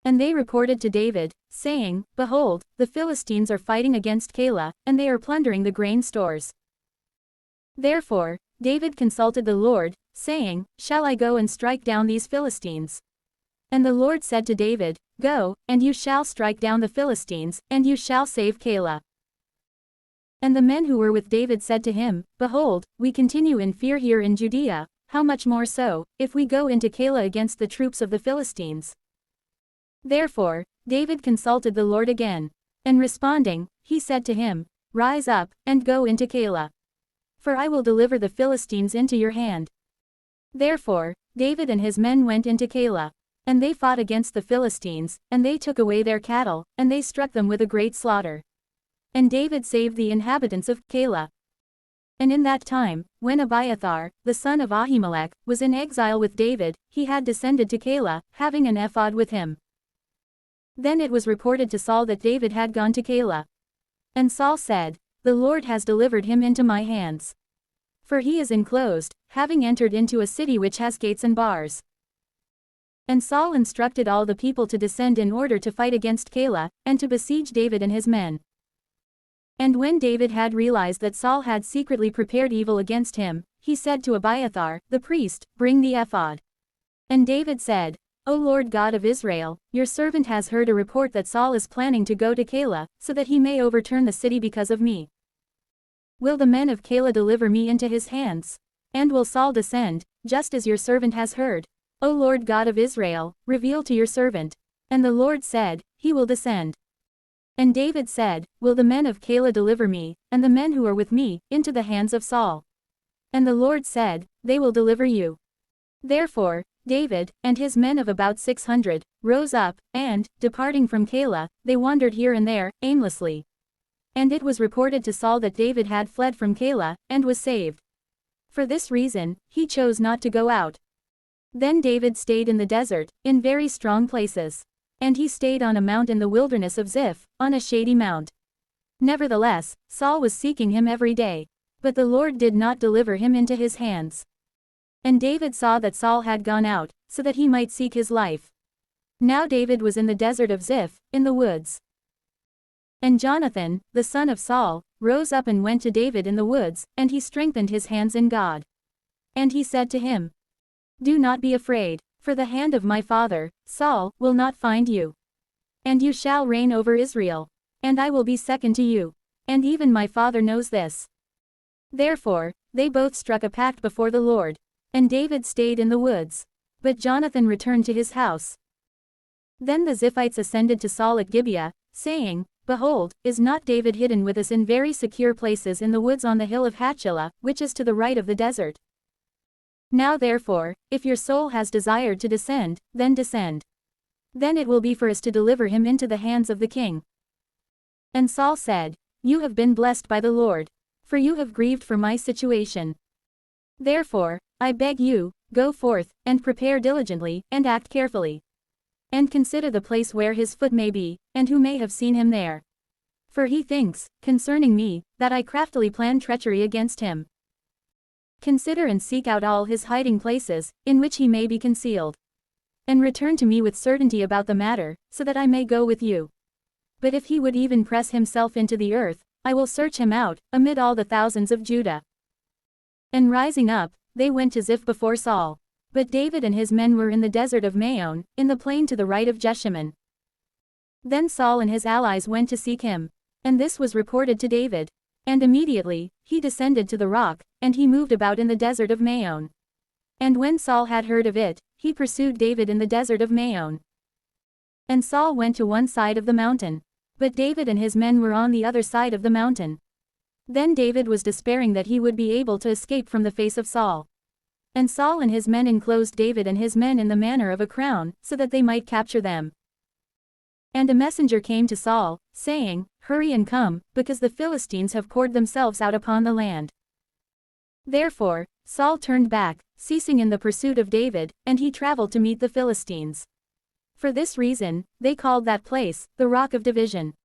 And they reported to David, saying, Behold, the Philistines are fighting against Keilah, and they are plundering the grain stores. Therefore, David consulted the Lord, saying, Shall I go and strike down these Philistines? And the Lord said to David, Go, and you shall strike down the Philistines, and you shall save Keilah. And the men who were with David said to him, Behold, we continue in fear here in Judea, how much more so, if we go into Keilah against the troops of the Philistines? Therefore, David consulted the Lord again. And responding, he said to him, Rise up, and go into Keilah. For I will deliver the Philistines into your hand. Therefore, David and his men went into Keilah. And they fought against the Philistines, and they took away their cattle, and they struck them with a great slaughter. And David saved the inhabitants of Keilah. And in that time, when Abiathar, the son of Ahimelech, was in exile with David, he had descended to Keilah, having an ephod with him. Then it was reported to Saul that David had gone to Keilah. And Saul said, The Lord has delivered him into my hands. For he is enclosed, having entered into a city which has gates and bars. And Saul instructed all the people to descend in order to fight against Keilah, and to besiege David and his men. And when David had realized that Saul had secretly prepared evil against him, he said to Abiathar, the priest, Bring the ephod. And David said, O Lord God of Israel, your servant has heard a report that Saul is planning to go to Keilah, so that he may overturn the city because of me. Will the men of Keilah deliver me into his hands? And will Saul descend, just as your servant has heard? O Lord God of Israel, reveal to your servant. And the Lord said, He will descend. And David said, Will the men of Keilah deliver me, and the men who are with me, into the hands of Saul? And the Lord said, They will deliver you. Therefore, David, and his men of about 600, rose up, and, departing from Keilah, they wandered here and there, aimlessly. And it was reported to Saul that David had fled from Keilah, and was saved. For this reason, he chose not to go out. Then David stayed in the desert, in very strong places. And he stayed on a mount in the wilderness of Ziph, on a shady mount. Nevertheless, Saul was seeking him every day. But the Lord did not deliver him into his hands. And David saw that Saul had gone out, so that he might seek his life. Now David was in the desert of Ziph, in the woods. And Jonathan, the son of Saul, rose up and went to David in the woods, and he strengthened his hands in God. And he said to him, Do not be afraid, for the hand of my father, Saul, will not find you. And you shall reign over Israel. And I will be second to you. And even my father knows this. Therefore, they both struck a pact before the Lord. And David stayed in the woods. But Jonathan returned to his house. Then the Ziphites ascended to Saul at Gibeah, saying, Behold, is not David hidden with us in very secure places in the woods on the hill of Hachilah, which is to the right of the desert? Now therefore, if your soul has desired to descend, then descend. Then it will be for us to deliver him into the hands of the king. And Saul said, You have been blessed by the Lord. For you have grieved for my situation. Therefore, I beg you, go forth, and prepare diligently, and act carefully. And consider the place where his foot may be, and who may have seen him there. For he thinks, concerning me, that I craftily plan treachery against him. Consider and seek out all his hiding places, in which he may be concealed. And return to me with certainty about the matter, so that I may go with you. But if he would even press himself into the earth, I will search him out, amid all the thousands of Judah. And rising up, they went to Ziph before Saul. But David and his men were in the desert of Maon, in the plain to the right of Jeshimon. Then Saul and his allies went to seek him. And this was reported to David. And immediately, he descended to the rock, and he moved about in the desert of Maon. And when Saul had heard of it, he pursued David in the desert of Maon. And Saul went to one side of the mountain. But David and his men were on the other side of the mountain. Then David was despairing that he would be able to escape from the face of Saul. And Saul and his men enclosed David and his men in the manner of a crown, so that they might capture them. And a messenger came to Saul, saying, Hurry and come, because the Philistines have poured themselves out upon the land. Therefore, Saul turned back, ceasing in the pursuit of David, and he traveled to meet the Philistines. For this reason, they called that place, the Rock of Division.